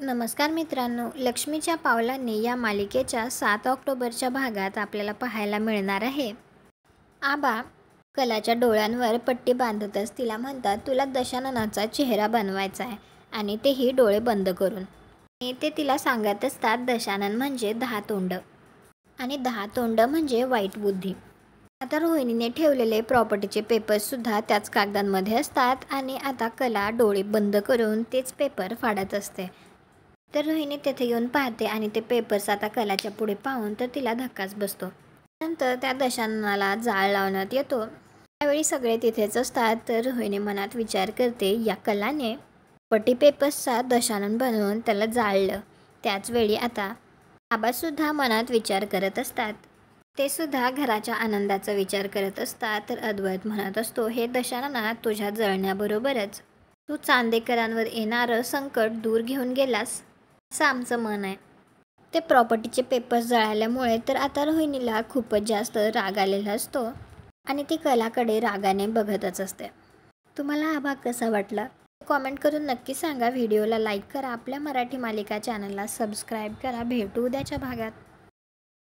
नमस्कार मित्रांनो, लक्ष्मीच्या पावलांनी या मालिकेच्या 7 ऑक्टोबरच्या भागात आपल्याला पाहायला मिळणार आहे. आबा कलाच्या डोळ्यांवर पट्टी बांधतच तिला म्हणतात, तुला दशाननाचा चेहरा बनवायचा आहे आणि तेही डोळे बंद करून. आणि ते तिला सांगत असतात, दशानन म्हणजे 10 तोंड आणि 10 तोंड म्हणजे वाईट बुद्धी. आता रोहिणीने ठेवलेले प्रॉपर्टीचे पेपर्ससुद्धा त्याच कागदांमध्ये असतात आणि आता कला डोळे बंद करून तेच पेपर फाडत असते. तर रोहिणी तेथे येऊन पाहते आणि ते पेपर्स आता कलाच्या पुढे पाहून तर तिला धक्काच बसतो. नंतर त्या दशाननाला जाळ लावण्यात येतो. त्यावेळी सगळे तिथेच असतात. तर रोहिणी मनात विचार करते, या कलाने पट्टी पेपर्सचा दशानन बनवून त्याला जाळलं. त्याच वेळी आता आबासुद्धा मनात विचार करत असतात. ते सुद्धा घराच्या आनंदाचा विचार करत असतात. तर अद्वैत म्हणत असतो, हे दशानना, तुझ्या जळण्याबरोबरच तू चांदेकरांवर येणारं संकट दूर घेऊन गेलास असं आमचं मन आहे. ते प्रॉपर्टीचे पेपर्स जळाल्यामुळे तर आता रोहिणीला खूपच जास्त राग आलेला असतो आणि ती कलाकडे रागाने बघतच असते. तुम्हाला हा भाग कसा वाटला कॉमेंट करून नक्की सांगा. व्हिडिओला लाईक करा, आपल्या मराठी मालिका चॅनलला सबस्क्राईब करा. भेटू उद्याच्या भागात.